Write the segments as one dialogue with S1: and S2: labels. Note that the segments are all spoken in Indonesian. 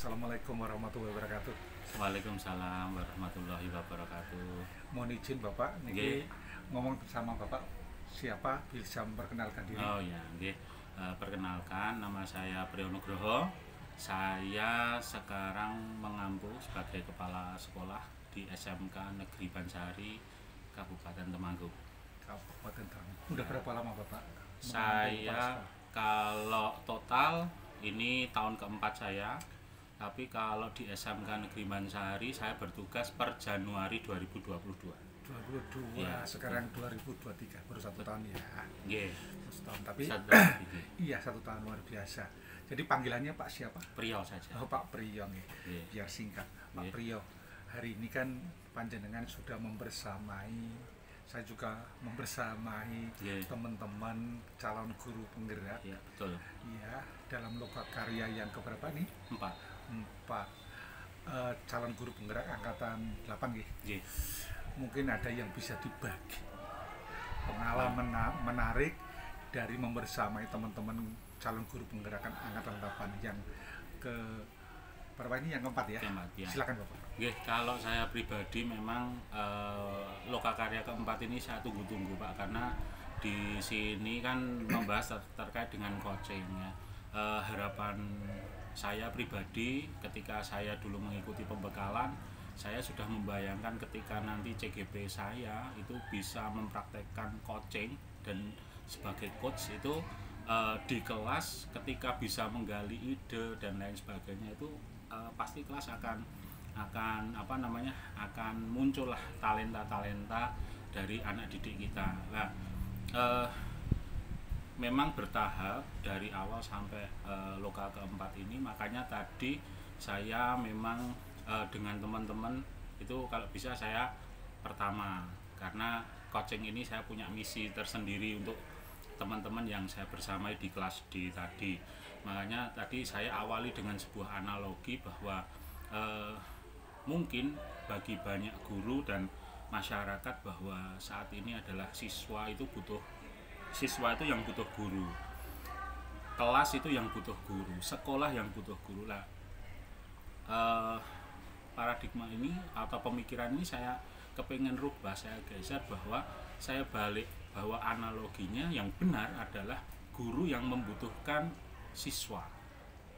S1: Assalamualaikum warahmatullahi wabarakatuh.
S2: Waalaikumsalam warahmatullahi wabarakatuh.
S1: Mohon izin Bapak, niki
S2: Nggih.
S1: ngomong bersama Bapak siapa bisa memperkenalkan diri.
S2: Oh ya, nggih. Perkenalkan, nama saya Priyonugroho. Saya sekarang mengampu sebagai kepala sekolah di SMK Negeri Bansari, Kabupaten Temanggung.
S1: Kabupaten Trenggalek. Udah berapa lama Bapak mengampu kepala
S2: Saya
S1: sekolah?
S2: kalau total ini tahun keempat saya, tapi kalau di SMK Negeri Bansari saya bertugas per Januari 2022.
S1: 2022,
S2: Ya,
S1: sekarang 2023, baru 1 tahun ya.
S2: Nggih.
S1: 1 tahun, tapi
S2: Satu lagi, nggih.
S1: iya 1 tahun luar biasa. Jadi panggilannya Pak siapa?
S2: Priyo saja.
S1: Oh Pak Priyo nih,
S2: Nggih.
S1: biar singkat. Pak
S2: Nggih.
S1: Priyo, hari ini kan panjenengan sudah membersamai, saya juga membersamai
S2: Nggih.
S1: teman-teman calon guru penggerak.
S2: Ya, betul.
S1: Iya, dalam loka karya yang keberapa nih?
S2: 4.
S1: 4. Calon guru penggerak angkatan 8 nih.
S2: Nggih.
S1: Mungkin ada yang bisa dibagi pengalaman menarik dari membersamai teman-teman calon guru penggerakan angkatan 8 yang ke berapa ini, yang keempat ya?
S2: Keempat, ya.
S1: Silakan Bapak.
S2: Nggih, kalau saya pribadi memang loka karya keempat ini saya tunggu-tunggu Pak, karena di sini kan membahas terkait dengan coaching ya. Harapan saya pribadi ketika saya dulu mengikuti pembekalan, saya sudah membayangkan ketika nanti CGP saya itu bisa mempraktekkan coaching dan sebagai coach itu di kelas ketika bisa menggali ide dan lain sebagainya itu pasti kelas akan apa namanya, akan muncullah talenta-talenta dari anak didik kita. Nah, memang bertahap dari awal sampai loka keempat ini, makanya tadi saya memang dengan teman-teman itu kalau bisa saya pertama, karena coaching ini saya punya misi tersendiri untuk teman-teman yang saya bersamai di kelas D tadi. Makanya tadi saya awali dengan sebuah analogi bahwa mungkin bagi banyak guru dan masyarakat bahwa saat ini adalah siswa itu yang butuh guru, kelas itu yang butuh guru, sekolah yang butuh guru lah. Paradigma ini atau pemikiran ini saya kepengen rubah, saya geser bahwa saya balik bahwa analoginya yang benar adalah guru yang membutuhkan siswa,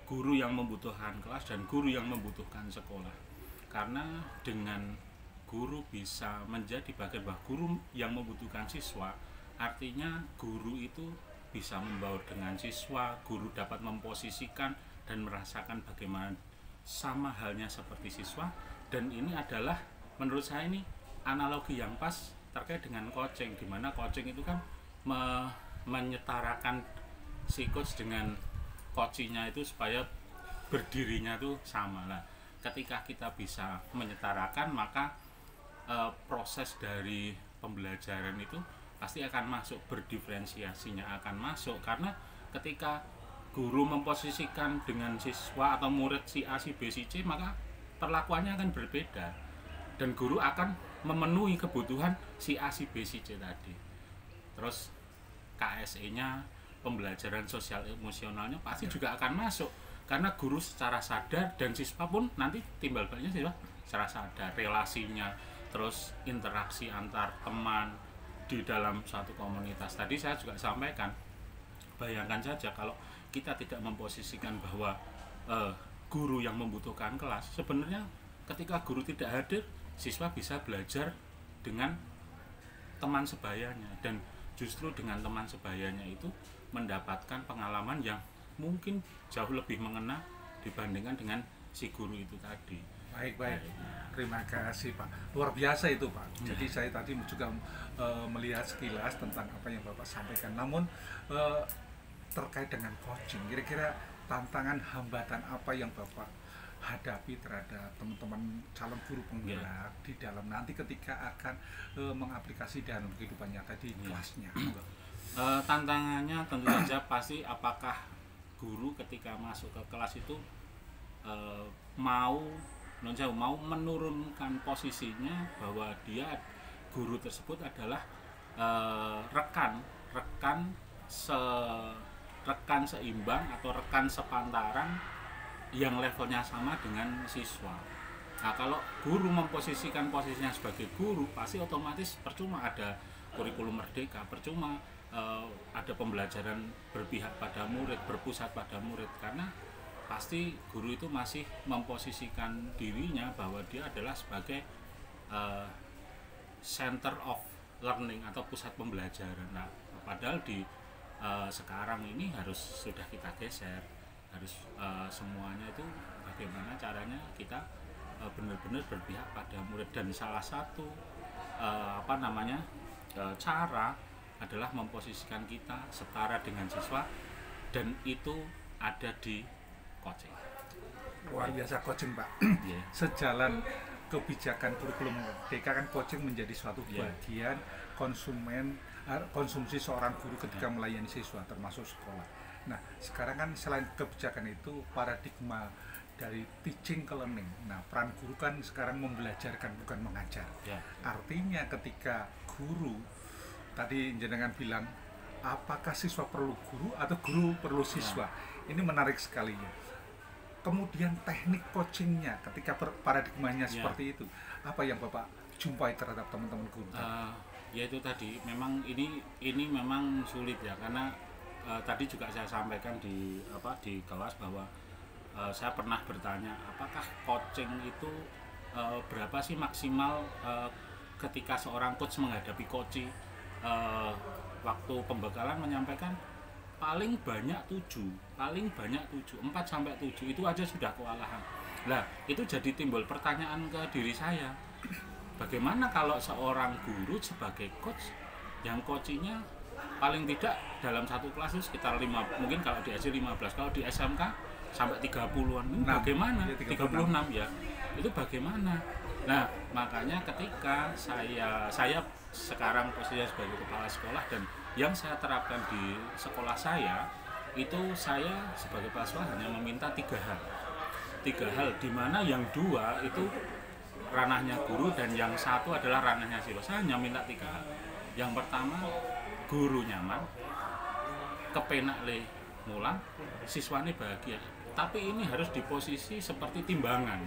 S2: guru yang membutuhkan kelas, dan guru yang membutuhkan sekolah. Karena dengan guru bisa menjadi bagian bahwa guru yang membutuhkan siswa, artinya guru itu bisa membaur dengan siswa, guru dapat memposisikan dan merasakan bagaimana sama halnya seperti siswa. Dan ini adalah menurut saya ini analogi yang pas terkait dengan coaching, di mana coaching itu kan menyetarakan si coach dengan coachingnya itu supaya berdirinya itu sama lah. Ketika kita bisa menyetarakan, maka proses dari pembelajaran itu pasti akan masuk, berdiferensiasinya akan masuk. Karena ketika guru memposisikan dengan siswa atau murid si A, si B, si C, maka perlakuannya akan berbeda dan guru akan memenuhi kebutuhan si A, si B, si C tadi. Terus KSE-nya, pembelajaran sosial emosionalnya pasti juga akan masuk, karena guru secara sadar dan siswa pun nanti timbal baliknya siswa secara sadar, relasinya, terus interaksi antar teman di dalam suatu komunitas. Tadi saya juga sampaikan, bayangkan saja kalau kita tidak memposisikan bahwa guru yang membutuhkan kelas, sebenarnya ketika guru tidak hadir, siswa bisa belajar dengan teman sebayanya, dan justru dengan teman sebayanya itu mendapatkan pengalaman yang mungkin jauh lebih mengena dibandingkan dengan si guru itu tadi.
S1: Baik, terima kasih Pak, luar biasa itu Pak. Jadi saya tadi juga melihat sekilas tentang apa yang Bapak sampaikan. Namun terkait dengan coaching, kira-kira tantangan, hambatan apa yang Bapak hadapi terhadap teman-teman calon guru penggerak di dalam nanti ketika akan mengaplikasi dalam kehidupan nyata di kelasnya?
S2: Tantangannya tentu saja pasti, apakah guru ketika masuk ke kelas itu mau menurunkan posisinya bahwa dia, guru tersebut adalah rekan seimbang atau rekan sepantaran yang levelnya sama dengan siswa. Nah, kalau guru memposisikan posisinya sebagai guru, pasti otomatis percuma ada kurikulum merdeka, percuma ada pembelajaran berpihak pada murid, berpusat pada murid, karena pasti guru itu masih memposisikan dirinya bahwa dia adalah sebagai center of learning atau pusat pembelajaran. Nah, padahal di sekarang ini harus sudah kita geser, harus semuanya itu bagaimana caranya kita benar-benar berpihak pada murid, dan salah satu cara adalah memposisikan kita setara dengan siswa, dan itu ada di coaching.
S1: Luar biasa coaching, Pak.
S2: Yeah.
S1: Sejalan kebijakan kurikulum merdeka kan coaching menjadi suatu bagian konsumsi seorang guru ketika melayani siswa termasuk sekolah. Nah, sekarang kan selain kebijakan itu paradigma dari teaching ke learning. Nah, peran guru kan sekarang membelajarkan bukan mengajar. Artinya ketika guru, tadi jenengan bilang, apakah siswa perlu guru atau guru perlu siswa? Ini menarik sekali ya. Kemudian teknik coachingnya ketika paradigmanya seperti itu, apa yang Bapak jumpai terhadap teman-teman guru?
S2: Ya itu tadi, memang ini memang sulit ya, karena tadi juga saya sampaikan di kelas bahwa saya pernah bertanya, apakah coaching itu berapa sih maksimal ketika seorang coach menghadapi coach? Waktu pembekalan menyampaikan paling banyak 7, 4 sampai 7 itu aja sudah kewalahan. Nah, itu jadi timbul pertanyaan ke diri saya. Bagaimana kalau seorang guru sebagai coach yang coachingnya paling tidak dalam satu kelas itu sekitar 5, mungkin kalau di SD 15, kalau di SMK sampai 30-an, bagaimana? 36 ya, itu bagaimana? Nah, makanya ketika saya sekarang posisinya sebagai kepala sekolah, dan yang saya terapkan di sekolah saya, itu saya sebagai kepala sekolah hanya meminta 3 hal, di mana yang 2 itu ranahnya guru dan yang 1 adalah ranahnya siswa. Saya hanya minta 3 hal. Yang pertama, guru nyaman, kepenak le mulang, siswanya bahagia. Tapi ini harus diposisi seperti timbangan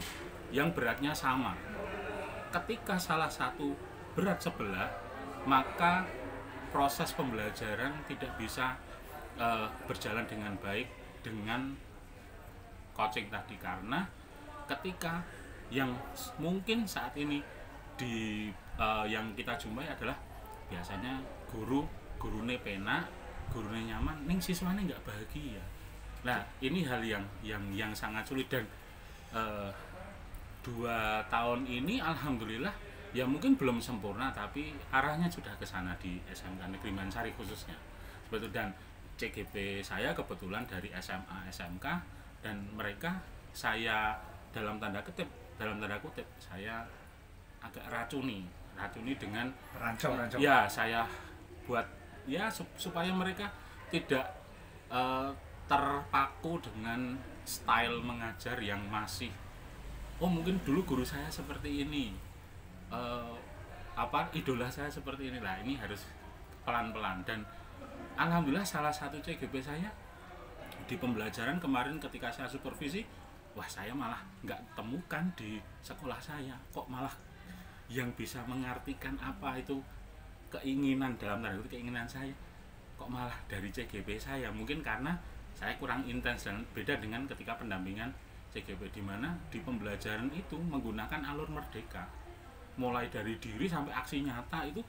S2: yang beratnya sama. Ketika salah satu berat sebelah, maka proses pembelajaran tidak bisa berjalan dengan baik dengan coaching tadi, karena ketika yang mungkin saat ini yang kita jumpai adalah biasanya gurune penak, gurune nyaman, ning siswane nggak bahagia. Nah, ini hal yang sangat sulit, dan 2 tahun ini alhamdulillah ya mungkin belum sempurna, tapi arahnya sudah ke sana di SMK Negeri Mansari khususnya. Seperti itu, dan CGP saya kebetulan dari SMA SMK, dan mereka saya dalam tanda kutip saya agak racuni dengan
S1: rancau.
S2: Ya, saya buat ya supaya mereka tidak terpaku dengan style mengajar yang masih mungkin dulu guru saya seperti ini, idola saya seperti ini. Lah, ini harus pelan-pelan, dan alhamdulillah salah satu CGP saya di pembelajaran kemarin ketika saya supervisi, saya malah nggak temukan di sekolah saya kok malah yang bisa mengartikan apa itu keinginan, dalam tanda kutip keinginan saya, kok malah dari CGP saya. Mungkin karena saya kurang intens, dan beda dengan ketika pendampingan CGP, di mana di pembelajaran itu menggunakan alur merdeka, mulai dari diri sampai aksi nyata itu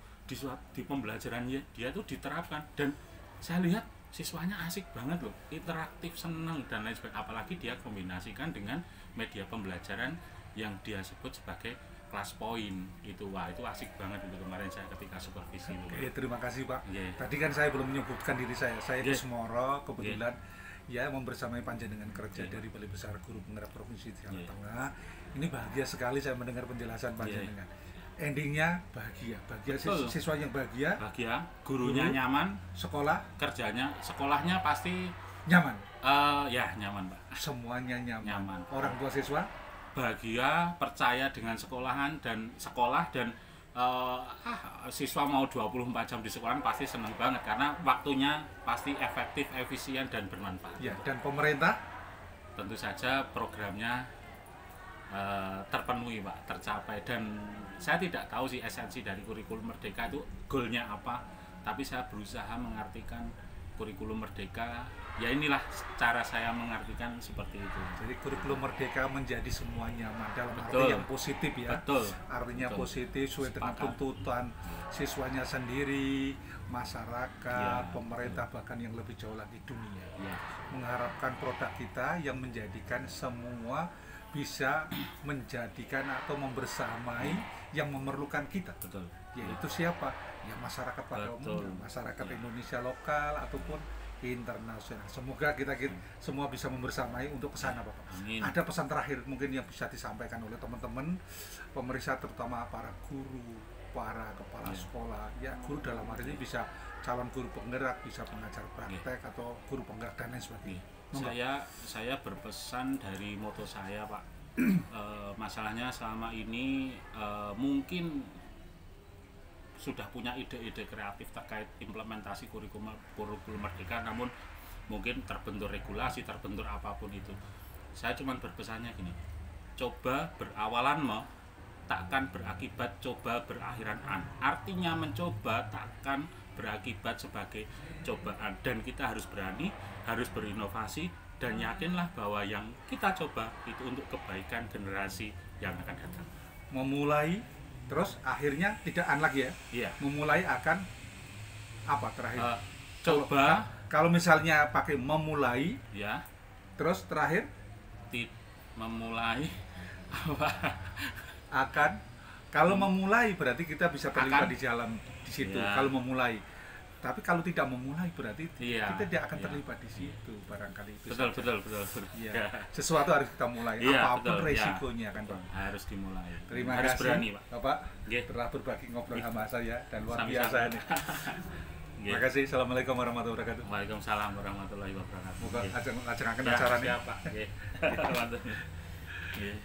S2: di pembelajaran dia tuh diterapkan, dan saya lihat siswanya asik banget loh, interaktif, senang, dan lain sebagainya. Apalagi dia kombinasikan dengan media pembelajaran yang dia sebut sebagai kelas poin itu. Itu asik banget itu kemarin saya ketika supervisi itu.
S1: Oke, terima kasih Pak. Tadi kan saya belum menyebutkan diri saya Kusmoro, kebetulan membersamai panjenengan kerja dari Balai Besar Guru Penggerak Provinsi Jawa Tengah. Ini bahagia sekali saya mendengar penjelasan panjenengan. Endingnya bahagia siswa yang bahagia,
S2: gurunya nyaman, sekolahnya pasti
S1: nyaman.
S2: Nyaman Pak.
S1: Semuanya nyaman. Orang tua siswa
S2: bahagia, percaya dengan sekolahan dan sekolah, dan siswa mau 24 jam di sekolah pasti senang banget karena waktunya pasti efektif, efisien, dan bermanfaat.
S1: Ya, dan pemerintah
S2: tentu saja programnya terpenuhi Pak, tercapai. Dan saya tidak tahu sih esensi dari kurikulum merdeka itu goalnya apa, tapi saya berusaha mengartikan kurikulum merdeka, ya inilah cara saya mengartikan seperti itu.
S1: Jadi kurikulum merdeka menjadi semua nyaman dalam
S2: Betul.
S1: arti yang positif ya.
S2: Betul.
S1: Artinya
S2: Betul.
S1: positif sesuai dengan
S2: Sepakat.
S1: tuntutan siswanya sendiri, masyarakat,
S2: Ya.
S1: pemerintah, bahkan yang lebih jauh lagi dunia.
S2: Ya.
S1: Mengharapkan produk kita yang menjadikan semua bisa menjadikan atau membersamai yang memerlukan kita.
S2: Betul.
S1: Yaitu siapa? Ya masyarakat pada
S2: Betul.
S1: umumnya, masyarakat
S2: Ya.
S1: Indonesia lokal ataupun internasional. Semoga kita semua bisa membersamai untuk ke sana, Bapak.
S2: Amin.
S1: Ada pesan terakhir mungkin yang bisa disampaikan oleh teman-teman pemeriksa, terutama para guru, para kepala
S2: Ya.
S1: sekolah. Ya, guru dalam hal ini bisa calon guru penggerak, bisa pengajar praktek atau guru penggerak dan lain sebagainya. Monggo.
S2: Saya berpesan dari moto saya Pak. Masalahnya selama ini mungkin sudah punya ide-ide kreatif terkait implementasi kurikulum merdeka, namun mungkin terbentur regulasi, terbentur apapun itu. Saya cuma berpesannya gini, coba berawalan mo, takkan berakibat coba berakhiran an. Artinya mencoba takkan berakibat sebagai cobaan, dan kita harus berani, harus berinovasi, dan yakinlah bahwa yang kita coba itu untuk kebaikan generasi yang akan datang.
S1: Memulai terus akhirnya tidak an lagi ya.
S2: Iya.
S1: Memulai akan apa terakhir?
S2: Coba
S1: Kalau misalnya pakai memulai
S2: ya,
S1: terus terakhir
S2: memulai apa?
S1: akan, kalau memulai berarti kita bisa terlibat
S2: Akan.
S1: di jalan di situ.
S2: Ya.
S1: Kalau memulai, tapi kalau tidak memulai berarti
S2: Iya.
S1: kita tidak akan
S2: Iya.
S1: terlibat di situ, barangkali itu.
S2: Betul,
S1: saja.
S2: betul.
S1: Iya.
S2: Ya.
S1: Sesuatu harus kita mulai,
S2: Iya,
S1: apapun
S2: betul,
S1: resikonya kan, Pak.
S2: Harus dimulai.
S1: Terima
S2: harus
S1: kasih,
S2: berani, Pak.
S1: Bapak,
S2: Nggih.
S1: telah berbagi ngobrol
S2: Nggih.
S1: sama saya dan luar
S2: Sami-sami.
S1: biasa ini.
S2: Nggih.
S1: Terima kasih. Assalamualaikum warahmatullahi wabarakatuh.
S2: Waalaikumsalam warahmatullahi wabarakatuh.
S1: Moga
S2: Nggih.
S1: ajaran
S2: Ya,
S1: acara nih.
S2: siap, Pak. Nggih. Nggih.